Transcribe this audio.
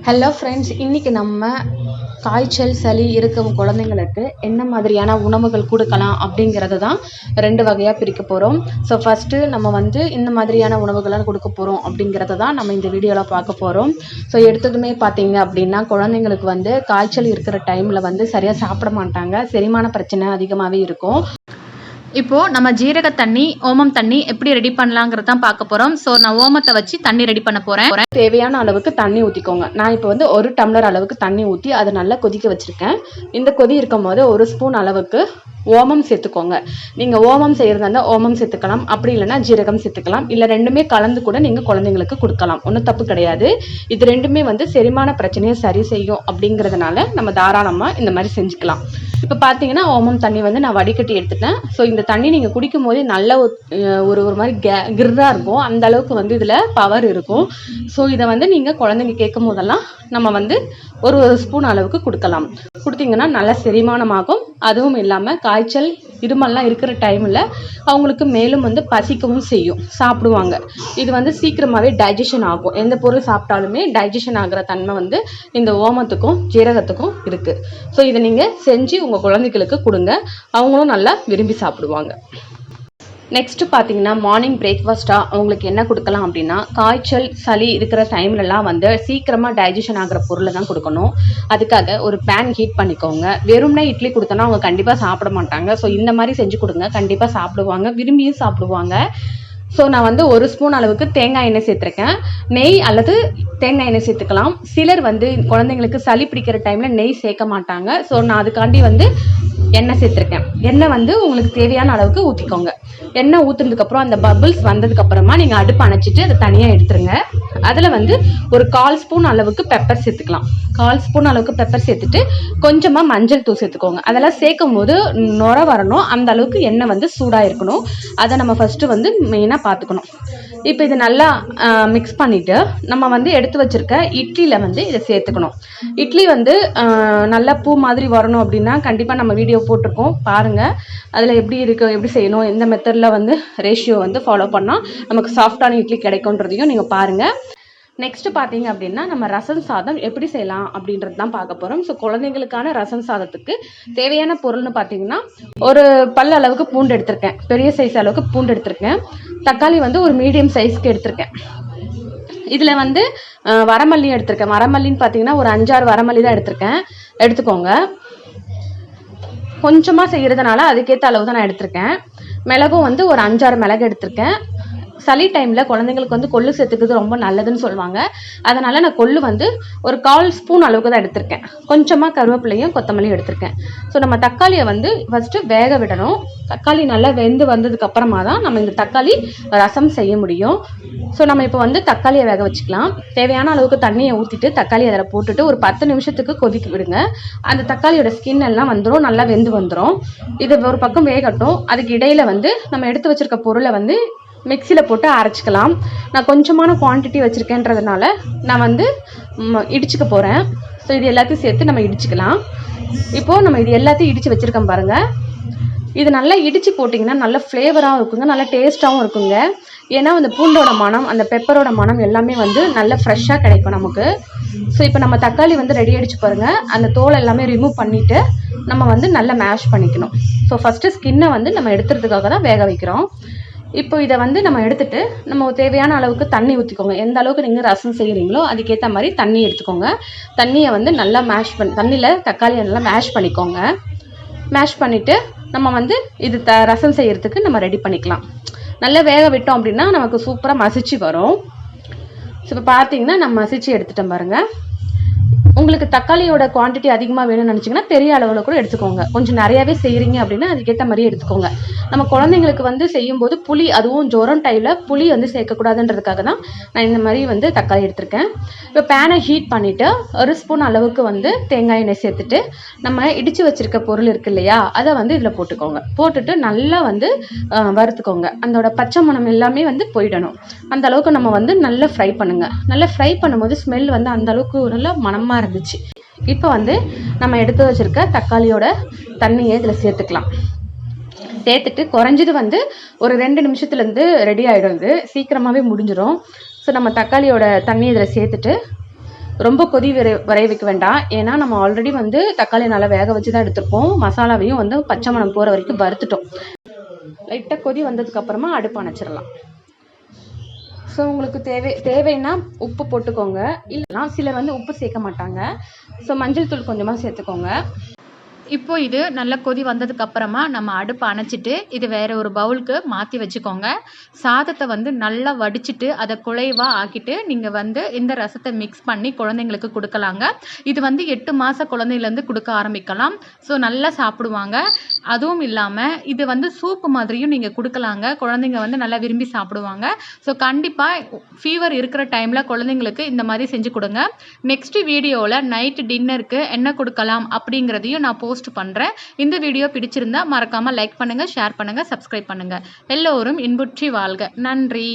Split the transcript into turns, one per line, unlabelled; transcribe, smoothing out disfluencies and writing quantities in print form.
Hello friends, இன்றைக்கி நம்ம காய்ச்சல் சளி இருக்கும் குழந்தைங்களுக்கு என்ன மாதிரியான உணவுகள் கொடுக்கலாம் அப்படிங்கிறது தான் 2 வகையாக பிரிக்க போகிறோம். ஸோ ஃபஸ்ட்டு நம்ம இந்த மாதிரியான உணவுகள்லாம் கொடுக்க போகிறோம் அப்படிங்கிறத தான் நம்ம இந்த வீடியோவில் பார்க்க போகிறோம். ஸோ எடுத்ததுமே பார்த்தீங்க அப்படின்னா குழந்தைங்களுக்கு காய்ச்சல் இருக்கிற டைமில் சரியாக சாப்பிட மாட்டாங்க. செரிமான பிரச்சனை அதிகமாகவே இருக்கும். இப்போது நம்ம ஜீரக தண்ணி, ஓமம் தண்ணி எப்படி ரெடி பண்ணலாங்கிறது தான் பார்க்க போகிறோம். ஸோ நான் ஓமத்தை வச்சு தண்ணி ரெடி பண்ண போகிறேன். தேவையான அளவுக்கு தண்ணி ஊற்றிக்கோங்க. நான் இப்போ 1 டம்ளர் அளவுக்கு தண்ணி ஊற்றி அதை நல்லா கொதிக்க வச்சுருக்கேன். இந்த கொதி இருக்கும் போது 1 ஸ்பூன் அளவுக்கு ஓமம் சேர்த்துக்கோங்க. நீங்கள் ஓமம் செய்கிறதா இருந்தால் ஓமம் சேர்த்துக்கலாம், அப்படி இல்லைன்னா ஜீரகம் சேர்த்துக்கலாம். இல்லை ரெண்டுமே கலந்து கூட நீங்கள் குழந்தைங்களுக்கு கொடுக்கலாம், ஒன்றும் தப்பு கிடையாது. இது ரெண்டுமே செரிமான பிரச்சனையை சரி செய்யும் அப்படிங்கிறதுனால நம்ம தாராளமாக இந்த மாதிரி செஞ்சுக்கலாம். இப்போ பார்த்தீங்கன்னா ஓமம் தண்ணி நான் வடிகட்டி எடுத்துட்டேன். ஸோ இந்த தண்ணி நீங்கள் குடிக்கும் போதே நல்ல ஒரு மாதிரி கிர்ராக இருக்கும். அந்த அளவுக்கு இதில் பவர் இருக்கும். ஸோ இதை நீங்கள் குழந்தைங்க கேட்கும் போதெல்லாம் நம்ம ஒரு ஸ்பூன் அளவுக்கு கொடுக்கலாம். கொடுத்தீங்கன்னா நல்லா செரிமானமாகும். அதுவும் இல்லாமல் காய்ச்சல் இருமல்லாம் இருக்கிற டைமில் அவங்களுக்கு மேலும் பசிக்கவும் செய்யும், சாப்பிடுவாங்க. இது சீக்கிரமாகவே டைஜஷன் ஆகும். எந்த பொருள் சாப்பிட்டாலுமே டைஜஷன் ஆகிற தன்மை இந்த ஓமத்துக்கும் ஜீரகத்துக்கும் இருக்குது. ஸோ இதை நீங்கள் செஞ்சு உங்கள் குழந்தைகளுக்கு கொடுங்க, அவங்களும் நல்லா விரும்பி சாப்பிடுவாங்க. நெக்ஸ்ட்டு பார்த்தீங்கன்னா மார்னிங் பிரேக்ஃபாஸ்ட்டாக அவங்களுக்கு என்ன கொடுக்கலாம் அப்படின்னா, காய்ச்சல் சளி இருக்கிற டைம்லலாம் சீக்கிரமாக டைஜஷன் ஆகிற பொருளை தான் கொடுக்கணும். அதுக்காக ஒரு பேன் ஹீட் பண்ணிக்கோங்க. வெறும்னே இட்லி கொடுத்தோன்னா அவங்க கண்டிப்பாக சாப்பிட மாட்டாங்க. ஸோ இந்த மாதிரி செஞ்சு கொடுங்க, கண்டிப்பாக சாப்பிடுவாங்க, விரும்பியும் சாப்பிடுவாங்க. ஸோ நான் 1 ஸ்பூன் அளவுக்கு தேங்காய் எண்ணெய் சேர்த்துருக்கேன். நெய் அல்லது தேங்காய் எண்ணெய் சேர்த்துக்கலாம். சிலர் குழந்தைங்களுக்கு சளி பிடிக்கிற டைமில் நெய் சேர்க்க மாட்டாங்க. ஸோ நான் அதுக்காண்டி எண்ணெய் சேர்த்துருக்கேன். எண்ணெய் உங்களுக்கு தேவையான அளவுக்கு ஊற்றிக்கோங்க. எண்ணெய் ஊற்றுனதுக்கப்புறம் அந்த பபிள்ஸ் வந்ததுக்கப்புறமா நீங்கள் அடுப்பு அணைச்சிட்டு அதை தனியாக எடுத்துருங்க. அதில் ஒரு 1/4 ஸ்பூன் அளவுக்கு பெப்பர் சேர்த்துக்கலாம். 1/4 ஸ்பூன் அளவுக்கு பெப்பர் சேர்த்துட்டு கொஞ்சமாக மஞ்சள் தூள் சேர்த்துக்கோங்க. அதெல்லாம் சேர்க்கும் போது நுர வரணும், அந்த அளவுக்கு எண்ணெய் சூடாக இருக்கணும். அதை நம்ம ஃபஸ்ட்டு மெயினாக பார்த்துக்கணும். இப்போ இது நல்லா மிக்ஸ் பண்ணிவிட்டு நம்ம எடுத்து வச்சுருக்க இட்லியில் இதை சேர்த்துக்கணும். இட்லி நல்லா பூ மாதிரி வரணும் அப்படின்னா கண்டிப்பாக நம்ம வீடியோ போட்டிருக்கோம், பாருங்கள். அதில் எப்படி இருக்குது, எப்படி செய்யணும், எந்த மெத்தடில் ரேஷியோ ஃபாலோ பண்ணால் நமக்கு சாஃப்டான இட்லி கிடைக்கும்ன்றதையும் நீங்கள் பாருங்கள். நெக்ஸ்ட்டு பார்த்தீங்க அப்படின்னா நம்ம ரசம் சாதம் எப்படி செய்யலாம் அப்படின்றது தான் பார்க்க போகிறோம். ஸோ குழந்தைங்களுக்கான ரசம் சாதத்துக்கு தேவையான பொருள்னு பார்த்தீங்கன்னா, ஒரு பல் அளவுக்கு பூண்டு எடுத்திருக்கேன், பெரிய சைஸ் அளவுக்கு பூண்டு எடுத்திருக்கேன். தக்காளி ஒரு மீடியம் சைஸ்க்கு எடுத்திருக்கேன். இதில் வரமல்லி எடுத்திருக்கேன். வரமல்லின்னு பார்த்தீங்கன்னா ஒரு 5-6 வரமல்லி தான் எடுத்துக்கோங்க. கொஞ்சமாக செய்கிறதுனால அதுக்கேற்ற அளவு தான் நான் எடுத்திருக்கேன். மிளகும் ஒரு 5-6 மிளகு எடுத்திருக்கேன். சளி டைமில் குழந்தைங்களுக்கு கொள்ளு சேர்த்துக்கிறது ரொம்ப நல்லதுன்னு சொல்லுவாங்க. அதனால் நான் கொள்ளு ஒரு 1/4 ஸ்பூன் அளவுக்கு தான் எடுத்திருக்கேன். கொஞ்சமாக கருவேப்பிலையும் கொத்தமல்லியும் எடுத்திருக்கேன். ஸோ நம்ம தக்காளியை ஃபஸ்ட்டு வேக விடணும். தக்காளி நல்லா வெந்து வந்ததுக்கப்புறமா தான் நம்ம இந்த தக்காளி ரசம் செய்ய முடியும். ஸோ நம்ம இப்போ தக்காளியை வேக வச்சுக்கலாம். தேவையான அளவுக்கு தண்ணியை ஊற்றிட்டு தக்காளி அதில் போட்டுட்டு ஒரு 10 நிமிஷத்துக்கு கொதிக்க விடுங்க. அந்த தக்காளியோட ஸ்கின் எல்லாம் நல்லா வெந்து வந்துடும். இது ஒரு பக்கம் வேகட்டும். அதுக்கு இடையில் நம்ம எடுத்து வச்சுருக்க பொருளை மிக்சியில் போட்டு அரைச்சிக்கலாம். நான் கொஞ்சமான குவான்டிட்டி வச்சுருக்கேன்றதுனால நான் இடிச்சுக்க போகிறேன். ஸோ இது எல்லாத்தையும் சேர்த்து நம்ம இடிச்சுக்கலாம். இப்போது நம்ம இது எல்லாத்தையும் இடித்து வச்சுருக்கோம் பாருங்கள். இது நல்லா இடித்து போட்டிங்கன்னா நல்ல ஃப்ளேவராகவும் இருக்குங்க, நல்லா டேஸ்ட்டாகவும் இருக்குங்க. ஏன்னா அந்த பூண்டோட மனம், அந்த பெப்பரோட மனம் எல்லாமே நல்ல ஃப்ரெஷ்ஷாக கிடைக்கும் நமக்கு. ஸோ இப்போ நம்ம தக்காளி ரெடி ஆகிடுச்சு பாருங்கள். அந்த தோல் எல்லாமே ரிமூவ் பண்ணிவிட்டு நம்ம நல்லா மேஷ் பண்ணிக்கணும். ஸோ ஃபஸ்ட்டு ஸ்கின்னை நம்ம எடுத்துறதுக்காக தான் வேக வைக்கிறோம். இப்போ இதை நம்ம எடுத்துகிட்டு நம்ம தேவையான அளவுக்கு தண்ணி ஊற்றிக்கோங்க. எந்த அளவுக்கு நீங்கள் ரசம் செய்கிறீங்களோ அதுக்கேற்ற மாதிரி தண்ணி எடுத்துக்கோங்க. தண்ணியை நல்லா மேஷ் தண்ணியில் தக்காளியை நல்லா மேஷ் பண்ணிக்கோங்க. மேஷ் பண்ணிவிட்டு நம்ம இது ரசம் செய்கிறதுக்கு நம்ம ரெடி பண்ணிக்கலாம். நல்லா வேக விட்டோம் அப்படின்னா நமக்கு சூப்பராக மசிச்சு வரும். ஸோ இப்போ பார்த்தீங்கன்னா நம்ம மசிச்சு எடுத்துட்டோம் பாருங்கள். உங்களுக்கு தக்காளியோட குவான்டிட்டி அதிகமாக வேணும்னு நினச்சிங்கன்னா பெரிய அளவில் கூட எடுத்துக்கோங்க. கொஞ்சம் நிறையாவே செய்கிறீங்க அப்படின்னா அதுக்கேற்ற மாதிரியே எடுத்துக்கோங்க. நம்ம குழந்தைங்களுக்கு செய்யும்போது புளி, அதுவும் ஜுரம் டைமில் புளி சேர்க்கக்கூடாதுன்றதுக்காக தான் நான் இந்த மாதிரி தக்காளி எடுத்திருக்கேன். இப்போ பேனை ஹீட் பண்ணிவிட்டு 1 ஸ்பூன் அளவுக்கு தேங்காய் எண்ணெய் சேர்த்துட்டு நம்ம இடித்து வச்சுருக்க பொருள் இருக்குது இல்லையா, அதை இதில் போட்டுக்கோங்க. போட்டுட்டு நல்லா வறுத்துக்கோங்க. அதோட பச்சை மணம் எல்லாமே போயிடணும். அந்த அளவுக்கு நம்ம நல்லா ஃப்ரை பண்ணுங்கள். நல்லா ஃப்ரை பண்ணும்போது ஸ்மெல் அந்த அளவுக்கு நல்லா மணமாக இருந்துச்சு. இப்போ நம்ம எடுத்து வச்சிருக்க தக்காளியோட தண்ணியை இதில் சேர்த்துக்கலாம். சேர்த்துட்டு குறைஞ்சது ஒரு 2 நிமிஷத்துலேருந்து ரெடி ஆகிடும். இது சீக்கிரமாகவே முடிஞ்சிடும். ஸோ நம்ம தக்காளியோட தண்ணி இதில் சேர்த்துட்டு ரொம்ப கொதி வரைய வைக்க வேண்டாம். ஏன்னா நம்ம ஆல்ரெடி வந்து தக்காளி நல்லா வேக வச்சு தான் எடுத்துருப்போம். மசாலாவையும் வந்து பச்சை மணம் போகிற வரைக்கும் வறுத்துட்டோம். லைட்டாக கொதி வந்ததுக்கப்புறமா அடுப்பு அணைச்சிடலாம். ஸோ உங்களுக்கு தேவைன்னா உப்பு போட்டுக்கோங்க. இல்லைனா சிலர் வந்து உப்பு சேர்க்க மாட்டாங்க. ஸோ மஞ்சள் தூள் கொஞ்சமாக சேர்த்துக்கோங்க. இப்போ இது நல்லா கொதி வந்ததுக்கப்புறமா நம்ம அடுப்பை அணைச்சிட்டு இது வேறு ஒரு பவுலுக்கு மாற்றி வச்சுக்கோங்க. சாதத்தை வந்து நல்லா வடிச்சிட்டு அதை குழைவாக ஆக்கிட்டு நீங்கள் வந்து இந்த ரசத்தை மிக்ஸ் பண்ணி குழந்தைங்களுக்கு கொடுக்கலாங்க. இது வந்து 8 மாத குழந்தையிலேருந்து கொடுக்க ஆரம்பிக்கலாம். ஸோ நல்லா சாப்பிடுவாங்க. அதுவும் இல்லாமல் இது வந்து சூப்பு மாதிரியும் நீங்கள் கொடுக்கலாங்க. குழந்தைங்க வந்து நல்லா விரும்பி சாப்பிடுவாங்க. ஸோ கண்டிப்பாக ஃபீவர் இருக்கிற டைமில் குழந்தைங்களுக்கு இந்த மாதிரி செஞ்சு கொடுங்க. நெக்ஸ்ட் வீடியோவில் நைட்டு டின்னருக்கு என்ன கொடுக்கலாம் அப்படிங்கிறதையும் நான் போஸ்ட் பண்றேன். இந்த வீடியோ பிடிச்சிருந்தா மறக்காம லைக் பண்ணுங்க, ஷேர் பண்ணுங்க, சப்ஸ்கிரைப் பண்ணுங்க. எல்லோரும் இன்புற்றி வாழ்க. நன்றி.